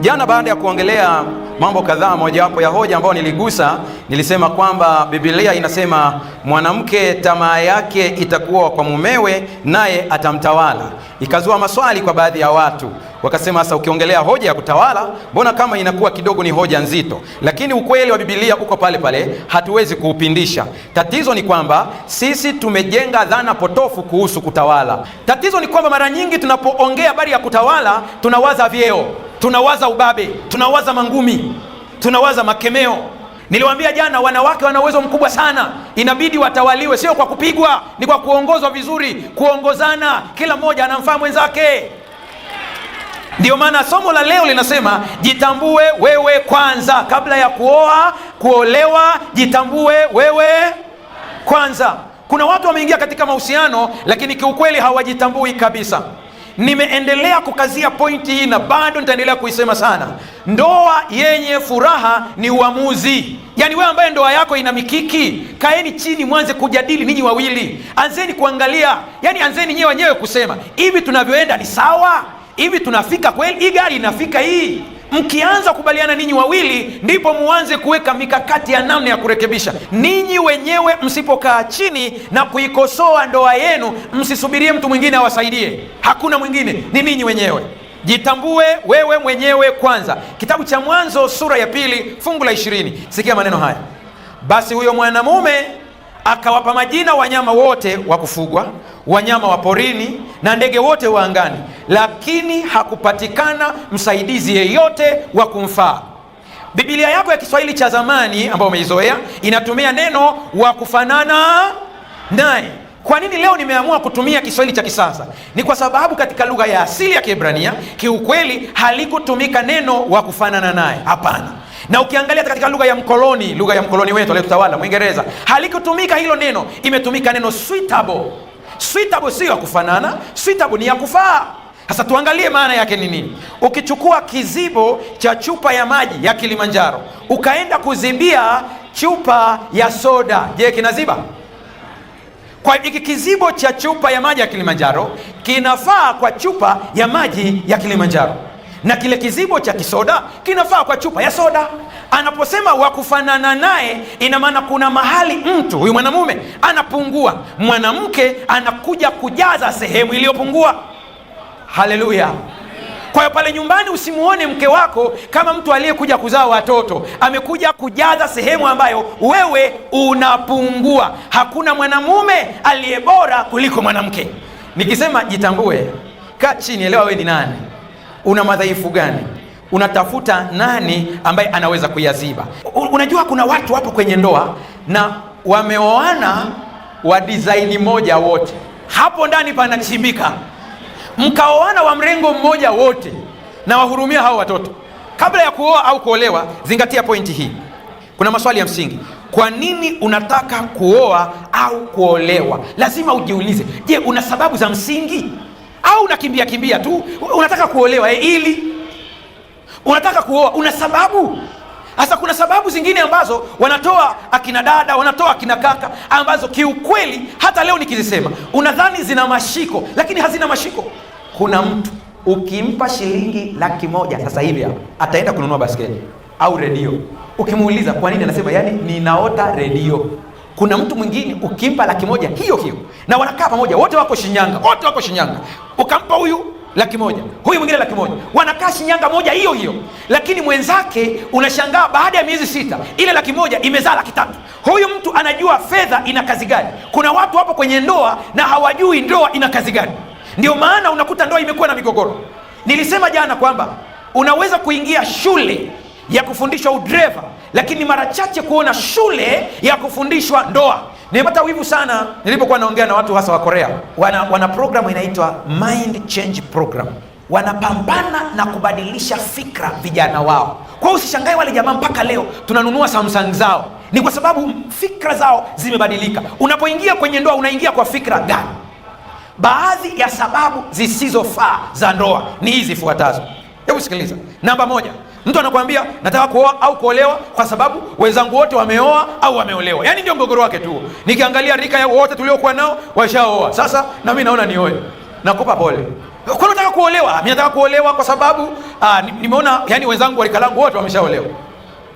Jana baada ya kuongelea mambo kadhaa, mojawapo ya hoja ambayo niligusa, nilisema kwamba Biblia inasema mwanamke tamaa yake itakuwa kwa mumewe naye atamtawala. Ikazua maswali kwa baadhi ya watu, wakasema sasa ukiongelea hoja ya kutawala, mbona kama inakuwa kidogo ni hoja nzito? Lakini ukweli wa Biblia uko pale pale, hatuwezi kuupindisha. Tatizo ni kwamba sisi tumejenga dhana potofu kuhusu kutawala. Tatizo ni kwamba mara nyingi tunapoongea habari ya kutawala, tunawaza vyeo, tunawaza ubabe, tunawaza mangumi, tunawaza makemeo. Niliwaambia jana, wanawake wana uwezo mkubwa sana, inabidi watawaliwe, sio kwa kupigwa, ni kwa kuongozwa vizuri, kuongozana, kila mmoja anamfaa mwenzake. Ndio maana somo la leo linasema jitambue wewe kwanza. Kabla ya kuoa, kuolewa, jitambue wewe kwanza. Kuna watu wameingia katika mahusiano lakini kiukweli hawajitambui kabisa. Nimeendelea kukazia pointi hii na bado nitaendelea kuisema sana. Ndoa yenye furaha ni uamuzi. Yaani wewe ambaye ndoa yako ina mikiki, kaeni chini mwanze kujadili ninyi wawili. Anzeni kuangalia, yani anzeni nyewe wenyewe kusema, hivi tunavyoenda ni sawa? Hivi tunafika kweli? Hii gari inafika hii? Mkianza kubaliana ninyi wawili, ndipo muanze kuweka mikakati ya namna ya kurekebisha. Ninyi wenyewe msipokaa chini na kuikosoa ndoa yenu, msisubirie mtu mwingine awasaidie. Hakuna mwingine, ni ninyi wenyewe. Jitambue wewe mwenyewe kwanza. Kitabu cha Mwanzo sura ya 2 fungu la 20. Sikia maneno haya: basi huyo mwanamume akawapa majina wanyama wote wa kufugwa, wanyama wa porini na ndege wote wa angani, lakini hakupatikana msaidizi yeyote wa kumfaa. Biblia yako ya Kiswahili cha zamani ambayo umeizoea inatumia neno wa kufanana naye. Kwa nini leo nimeamua kutumia Kiswahili cha kisasa? Ni kwa sababu katika lugha ya asili ya Kiebrania kiukweli halikutumika neno wa kufanana naye. Hapana. Na ukiangalia katika lugha ya mkoloni wetu aliyetutawala Mwingereza, halikutumika hilo neno, imetumika neno suitable. Suitable sio ya kufanana, suitable ni ya kufaa. Sasa tuangalie maana yake ni nini. Ukichukua kizibo cha chupa ya maji ya Kilimanjaro ukaenda kuzibia chupa ya soda, je, kinaziba? Kwa hiki kizibo cha chupa ya maji ya Kilimanjaro kinafaa kwa chupa ya maji ya Kilimanjaro, na kile kizibo cha kisoda kinafaa kwa chupa ya soda. Anaposema wakufanana naye, ina maana kuna mahali mtu huyu mwanamume anapungua, mwanamke anakuja kujaza sehemu iliyopungua. Haleluya! Kwa hiyo pale nyumbani usimuone mke wako kama mtu aliyekuja kuzaa watoto, amekuja kujaza sehemu ambayo wewe unapungua. Hakuna mwanamume aliye bora kuliko mwanamke. Nikisema jitambue, kaa chini, elewa wewe ni nani, una madhaifu gani, unatafuta nani ambaye anaweza kuyaziba. Unajua kuna watu wapo kwenye ndoa na wameoana wa design moja wote, hapo ndani panachimbika. Mkaoana wa mrengo mmoja wote, na wahurumia hao watoto. Kabla ya kuoa au kuolewa, zingatia pointi hii. Kuna maswali ya msingi. Kwa nini unataka kuoa au kuolewa? Lazima ujiulize, je, una sababu za msingi au unakimbia kimbia tu? Unataka kuolewa ili unataka kuoa, una sababu. Sasa kuna sababu zingine ambazo wanatoa akina dada, wanatoa akina kaka, ambazo kiukweli hata leo nikizisema unadhani zina mashiko, lakini hazina mashiko. Kuna mtu ukimpa shilingi 100,000 sasa hivi hapa ataenda kununua basketi au redio. Ukimuuliza kwa nini, anasema yani ninaota redio. Kuna mtu mwingine ukimpa 100,000 hiyo hiyo, na wanakaa pamoja, wote wako Shinyanga, ukampa huyu 100,000, huyu mwingine 100,000, wanakaa Shinyanga moja hiyo hiyo, lakini mwenzake unashangaa baada ya miezi 6 ile 100,000 imezaa 300,000. Huyu mtu anajua fedha ina kazi gani. Kuna watu hapo kwenye ndoa na hawajui ndoa ina kazi gani. Ndio maana unakuta ndoa imekuwa na migogoro. Nilisema jana kwamba unaweza kuingia shule ya kufundishwa udereva, lakini mara chache kuona shule ya kufundishwa ndoa. Nimepata wivu sana nilipokuwa naongea na watu hasa wa Korea. Wana programu inaitwa Mind Change Program. Wanapambana na kubadilisha fikra vijana wao. Kwa hiyo usishangae wale jamaa mpaka leo tunanunua Samsung zao, ni kwa sababu fikra zao zimebadilika. Unapoingia kwenye ndoa unaingia kwa fikra gani? Baadhi ya sababu zisizofaa za ndoa ni hizi fuatazo. Hebu sikiliza. Namba 1, mtu anakuambia nataka kuoa au kuolewa kwa sababu wenzangu wote wameoa au wameolewa. Yaani ndio mgogoro wake tu. Nikiangalia rika ya wote tuliokuwa nao washaoa, sasa na mimi naona nioe. Nakupa pole. Kwa nini unataka kuolewa. Mimi nataka kuolewa kwa sababu nimeona yani wenzangu wa rika langu wote wameshaolewa.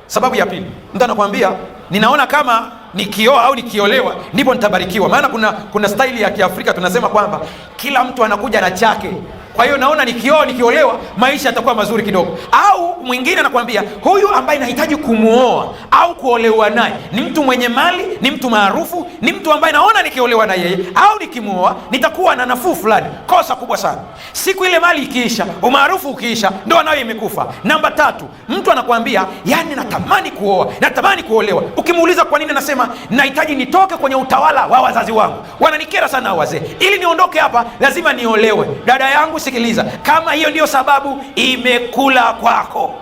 Sababu ya pili, mtu anakuambia ninaona kama nikioa au nikiolewa ndipo nitabarikiwa. Maana kuna staili ya Kiafrika tunasema kwamba kila mtu anakuja na chake. Kwa hiyo naona nikioa nikiolewa maisha yatakuwa mazuri kidogo. Au mwingine anakuambia huyu ambaye nahitaji kumuoa au kuolewa naye ni mtu mwenye mali, ni mtu maarufu, ni mtu ambaye naona nikiolewa na yeye au nikimuoa nitakuwa na nafuu fulani. Kosa kubwa sana. Siku ile mali ikiisha, umaarufu ukiisha, ndoa nayo imekufa. Namba 3, mtu anakuambia yani natamani kuoa, natamani kuolewa. Ukimuuliza kwa nini, anasema nahitaji nitoke kwenye utawala wa wazazi wangu. Wananikera sana wazee. Ili niondoke hapa lazima niolewe. Dada yangu, sikiliza, kama hiyo ndio sababu, imekula kwako.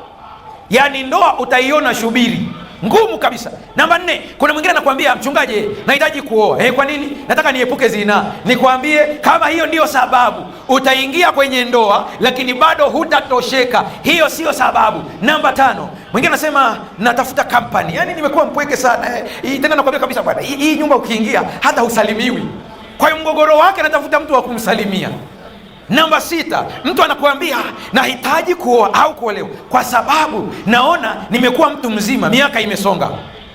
Yani ndoa utaiona shubiri ngumu kabisa. Namba 4, kuna mwingine anakuambia mchungaji, nahitaji kuoa. Kwa nini? Nataka niepuke zina. Nikwambie, kama hiyo ndio sababu, utaingia kwenye ndoa lakini bado hutatosheka. Hiyo sio sababu. Namba 5, mwingine anasema natafuta company. Yani nimekuwa mpweke sana. Tena nakwambia kabisa bwana, hii nyumba ukiingia hata usalimiwi. Kwa hiyo mgogoro wake anatafuta mtu wa kumsalimia. Namba 6, mtu anakuambia nahitaji kuoa au kuolewa kwa sababu naona nimekuwa mtu mzima, miaka imesonga.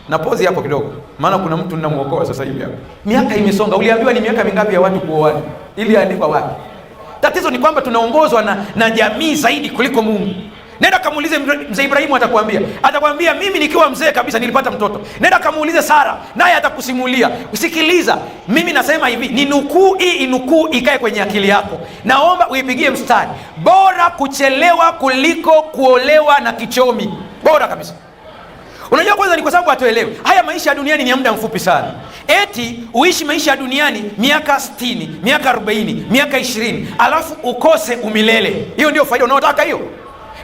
Na pozi hapo kidogo, maana kuna mtu ninamuokoa sasa hivi hapo. Miaka imesonga. Uliambiwa ni miaka mingapi ya watu kuoana? Ili andikwa wapi? Tatizo ni kwamba tunaongozwa na jamii zaidi kuliko Mungu. Nenda kamuulize mzee Ibrahimu, atakwambia mimi nikiwa mzee kabisa nilipata mtoto. Nenda kamuulize Sara, naye atakusimulia. Usikiliza, mimi nasema hivi, ni nukuu hii, inukuu ikae kwenye akili yako. Naomba uipigie mstari. Bora kuchelewa kuliko kuolewa na kichomi. Bora kabisa. Unajua kwanza ni kwa sababu hatuelewi. Haya maisha ya duniani ni ya muda mfupi sana. Eti uishi maisha ya duniani miaka 60, miaka 40, miaka 20, alafu ukose umilele. Hiyo ndio faida unayotaka hiyo?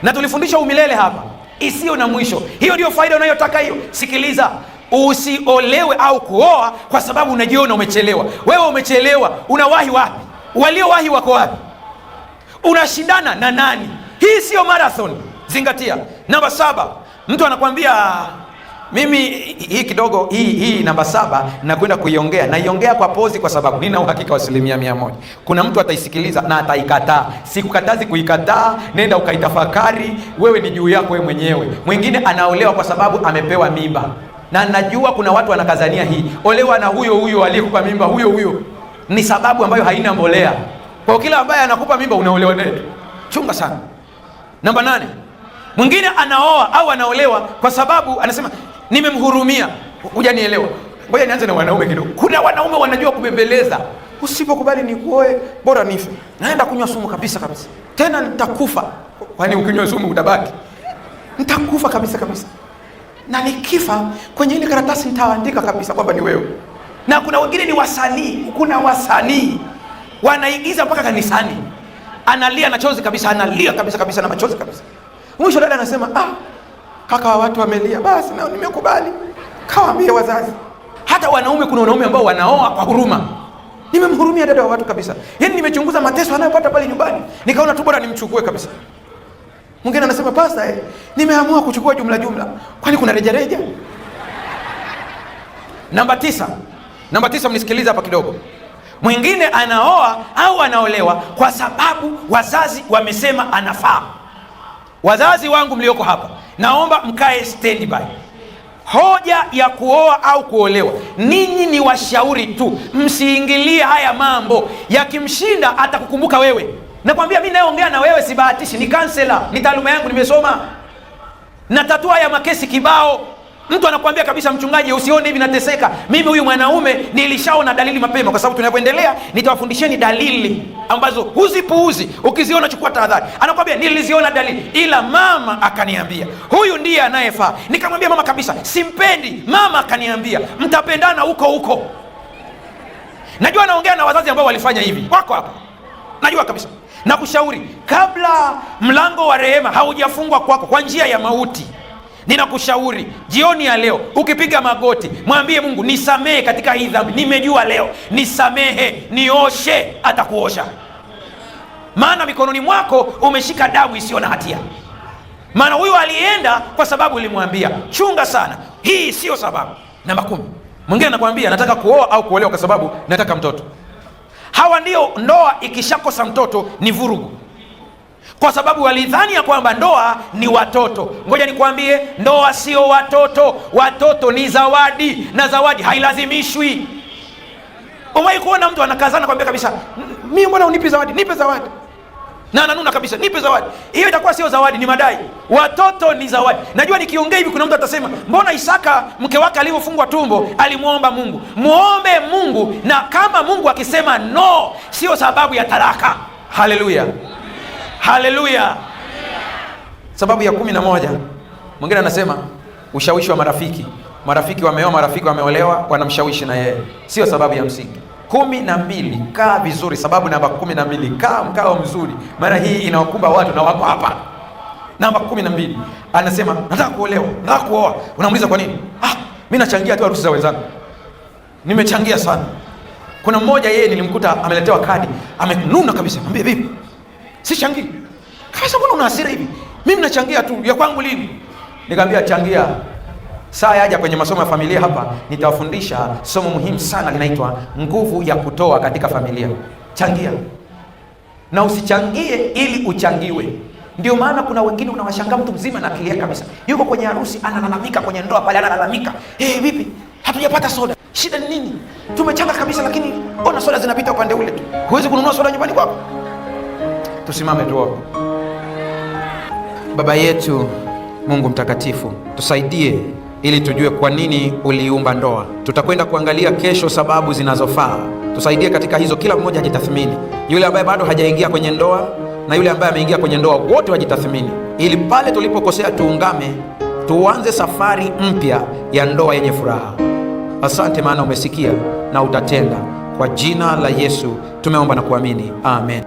Na tulifundisha umilele hapa, isiyo na mwisho. Hiyo ndio faida unayotaka hiyo? Sikiliza, usiolewe au kuoa kwa sababu unajiona umechelewa. Wewe umechelewa, unawahi wapi? Waliowahi wako wapi? Unashindana na nani? Hii sio marathon. Zingatia. Namba 7, mtu anakuambia mimi hii kidogo, hii namba 7 nakwenda kuiongea. Naiongea kwa pozi kwa sababu nina uhakika wa 100%. Kuna mtu ataisikiliza na ataikataa. Sikukatazi kuikataa, nenda ukaitafakari, wewe ni juu yako wewe mwenyewe. Mwingine anaolewa kwa sababu amepewa mimba. Na najua kuna watu wanakazania hii, olewa na huyo aliyekupa mimba, huyo. Ni sababu ambayo haina mbolea. Kwa kila ambaye anakupa mimba unaolewa naye. Chunga sana. Namba 8, mwingine anaoa au anaolewa kwa sababu anasema nimemhurumia. Hujanielewa. Ngoja nianze na wanaume kidogo. Kuna wanaume wanajua kubembeleza. Usipokubali nikuoe, bora nife. Naenda kunywa sumu kabisa. Tena nitakufa. Kwani ukinywa sumu utabaki? Nitakufa kabisa. Na nikifa kwenye ile karatasi nitaandika kabisa kwamba ni wewe. Na kuna wengine ni wasanii. Kuna wasanii wanaigiza mpaka kanisani. Analia na chozi kabisa, analia kabisa na machozi kabisa. Mwisho dada anasema, kaka wa watu wamelia, basi na nimekubali. Kawaambie wazazi. Hata wanaume, kuna wanaume ambao wanaoa kwa huruma. Nimemhurumia dada wa watu kabisa. Yaani nimechunguza mateso anayopata pale nyumbani, nikaona tu bora nimchukue kabisa. Mwingine anasema, pasta nimeamua kuchukua jumla. Kwani kuna rejareja? Namba 9, mnisikilize hapa kidogo. Mwingine anaoa au anaolewa kwa sababu wazazi wamesema anafaa. Wazazi wangu mlioko hapa, naomba mkae standby. Hoja ya kuoa au kuolewa, ninyi ni washauri tu, msiingilie haya mambo. Yakimshinda atakukumbuka wewe. Nakwambia mimi nayeongea na wewe sibahatishi, ni counselor, ni taaluma yangu, nimesoma. Natatua ya makesi kibao. Mtu anakuambia kabisa, mchungaji usione hivi nateseka. Mimi huyu mwanaume nilishaona dalili mapema, kwa sababu tunapoendelea nitawafundisheni dalili ambazo huzipuuzi. Ukiziona chukua tahadhari. Anakuambia niliziona dalili, ila mama akaniambia huyu ndiye anayefaa. Nikamwambia mama kabisa simpendi. Mama akaniambia mtapendana huko. Najua naongea na wazazi ambao walifanya hivi, wako hapa. Najua kabisa. Nakushauri, kabla mlango wa rehema haujafungwa kwako kwa njia ya mauti, ninakushauri jioni ya leo ukipiga magoti, mwambie Mungu nisamehe katika hii dhambi. Nimejua leo, nisamehe, nioshe. Atakuosha. Maana mikononi mwako umeshika damu isiyo na hatia. Maana huyu alienda kwa sababu ulimwambia. Chunga sana, hii sio sababu. Namba 10, mwingine anakuambia nataka kuoa au kuolewa kwa sababu nataka mtoto. Hawa ndio ndoa ikishakosa mtoto ni vurugu. kwa sababu walidhani ya kwamba ndoa ni watoto. Ngoja nikwambie, ndoa sio watoto. Watoto ni zawadi, na zawadi hailazimishwi. Umewahi kuona mtu anakazana kwambia kabisa, mimi mbona unipi zawadi, nipe zawadi, na ananuna kabisa, nipe zawadi? Hiyo itakuwa sio zawadi, ni madai. Watoto ni zawadi. Najua nikiongea hivi kuna mtu atasema, mbona Isaka mke wake alivyofungwa tumbo alimuomba Mungu? Muombe Mungu, na kama Mungu akisema no, sio sababu ya talaka. Haleluya, haleluya. Sababu ya 11, mwingine anasema ushawishi wa marafiki. Marafiki wameoa, marafiki wameolewa, wanamshawishi na yeye, sio sababu ya msingi. 12, kaa vizuri. Sababu namba 12, kaa mkao mzuri, maana hii inawakumba watu na wako hapa. Namba 12 anasema nataka kuolewa, nataka kuoa. Unamuuliza kwa nini? Mimi nachangia tu harusi za wenzangu, nimechangia sana. Kuna mmoja yeye nilimkuta ameletewa kadi, amenuna kabisa. Mwambie vipi? Si changi. Kabisa, mbona una hasira hivi? Mimi nachangia tu, ya kwangu lini? Nikamwambia changia. Saa yaja kwenye masomo ya familia hapa, nitawafundisha somo muhimu sana linaitwa nguvu ya kutoa katika familia. Changia. Na usichangie ili uchangiwe. Ndio maana kuna wengine unawashangaa, mtu mzima na akili yake kabisa, yuko kwenye harusi analalamika, kwenye ndoa pale analalamika, vipi hatujapata soda, shida ni nini? Tumechanga kabisa, lakini ona soda zinapita upande ule tu, huwezi kununua soda nyumbani kwako. Tusimame tuombe. Baba yetu Mungu mtakatifu, tusaidie ili tujue kwa nini uliumba ndoa. Tutakwenda kuangalia kesho sababu zinazofaa. Tusaidie katika hizo, kila mmoja ajitathmini, yule ambaye bado hajaingia kwenye ndoa na yule ambaye ameingia kwenye ndoa, wote wajitathmini, ili pale tulipokosea tuungame, tuanze safari mpya ya ndoa yenye furaha. Asante, maana umesikia na utatenda. Kwa jina la Yesu tumeomba na kuamini, amen.